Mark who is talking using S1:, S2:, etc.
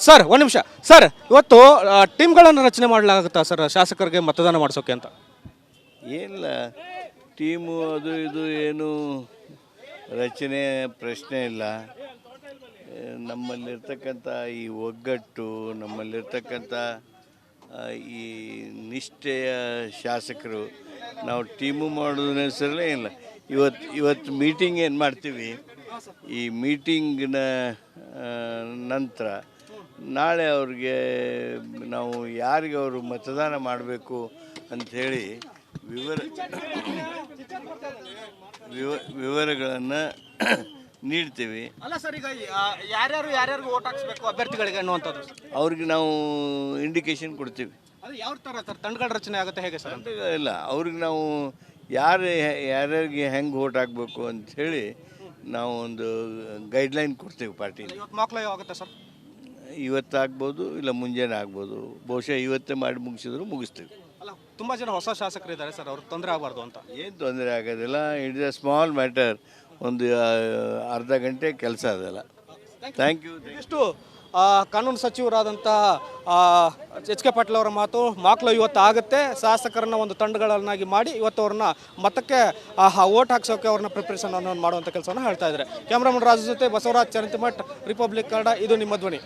S1: Sir ಒಂದು ನಿಮಿಷ sir, ಇವತ್ತು ಟೀಮ್ಗಳನ್ನು ರಚನೆ ಮಾಡಲಾಗುತ್ತಾ ಸರ್ ಶಾಸಕರಿಗೆ ಮತದಾನ ಮಾಡಿಸೋಕೆ ಅಂತ?
S2: ಏನಿಲ್ಲ, ಟೀಮು ಅದು ಇದು ಏನು ರಚನೆ ಪ್ರಶ್ನೆ ಇಲ್ಲ. ನಮ್ಮಲ್ಲಿರ್ತಕ್ಕಂಥ ಈ ಒಗ್ಗಟ್ಟು, ನಮ್ಮಲ್ಲಿರ್ತಕ್ಕಂಥ ಈ ನಿಷ್ಠೆಯ ಶಾಸಕರು, ನಾವು ಟೀಮು ಮಾಡೋದ್ರ ಹೆಸರಲ್ಲೇ ಇಲ್ಲ. ಇವತ್ತು ಮೀಟಿಂಗ್ ಏನು ಮಾಡ್ತೀವಿ, ಈ ಮೀಟಿಂಗಿನ ನಂತರ ನಾಳೆ ಅವ್ರಿಗೆ ನಾವು ಯಾರಿಗೆ ಅವರು ಮತದಾನ ಮಾಡಬೇಕು ಅಂಥೇಳಿ ವಿವರಗಳನ್ನು ನೀಡ್ತೀವಿ.
S1: ಅಲ್ಲ ಸರ್, ಈಗ ಯಾರ್ಯಾರು ಓಟ್ ಹಾಕ್ಸ್ಬೇಕು ಅಭ್ಯರ್ಥಿಗಳಿಗೆ ಅನ್ನುವಂಥದ್ದು
S2: ಅವ್ರಿಗೆ ನಾವು ಇಂಡಿಕೇಶನ್ ಕೊಡ್ತೀವಿ.
S1: ಅದು ಯಾವ ಥರ ಸರ್ ತಂಡಗಳ ರಚನೆ ಆಗುತ್ತೆ ಹೇಗೆ ಸರ್?
S2: ಇಲ್ಲ, ಅವ್ರಿಗೆ ನಾವು ಯಾರ್ಯಾರಿಗೆ ಹೆಂಗೆ ಓಟ್ ಹಾಕಬೇಕು ಅಂಥೇಳಿ ನಾವು ಒಂದು ಗೈಡ್ಲೈನ್ ಕೊಡ್ತೀವಿ ಪಾರ್ಟಿಲಿ.
S1: ಇವತ್ತು ಮಕ್ಕಳು ಆಗುತ್ತೆ ಸರ್?
S2: ಇವತ್ತು ಆಗ್ಬೋದು, ಇಲ್ಲ ಮುಂಜಾನೆ ಆಗ್ಬೋದು. ಬಹುಶಃ ಇವತ್ತೇ ಮಾಡಿ ಮುಗಿಸಿದ್ರು ಮುಗಿಸ್ತೀವಿ.
S1: ಅಲ್ಲ, ತುಂಬ ಜನ ಹೊಸ ಶಾಸಕರು ಇದ್ದಾರೆ ಸರ್, ಅವ್ರಿಗೆ ತೊಂದರೆ ಆಗಬಾರ್ದು ಅಂತ.
S2: ಏನು ತೊಂದರೆ ಆಗೋದಿಲ್ಲ. It's a small matter. ಒಂದು ಅರ್ಧ ಗಂಟೆ ಕೆಲಸ ಅದಲ್ಲ. Thank you.
S1: ಇಷ್ಟು ಕಾನೂನು ಸಚಿವರಾದಂಥ ಎಚ್ ಕೆ ಪಾಟೀಲ್ ಅವರ ಮಾತು. ಮಕ್ಕಳು ಇವತ್ತು ಆಗುತ್ತೆ, ಶಾಸಕರನ್ನ ಒಂದು ತಂಡಗಳನ್ನಾಗಿ ಮಾಡಿ ಇವತ್ತು ಅವ್ರನ್ನ ಮತಕ್ಕೆ ಓಟ್ ಹಾಕ್ಸೋಕೆ ಅವ್ರನ್ನ ಪ್ರಿಪ್ರೇಷನ್ ಅನ್ನು ಮಾಡುವಂಥ ಕೆಲಸವನ್ನು ಹೇಳ್ತಾ ಇದ್ದಾರೆ. ಕ್ಯಾಮ್ರಾಮನ್ ರಾಜು ಜೊತೆ ಬಸವರಾಜ್ ಚರಂತಿಮಠ್, ರಿಪಬ್ಲಿಕ್ ಕನ್ನಡ, ಇದು ನಿಮ್ಮ ಧ್ವನಿ.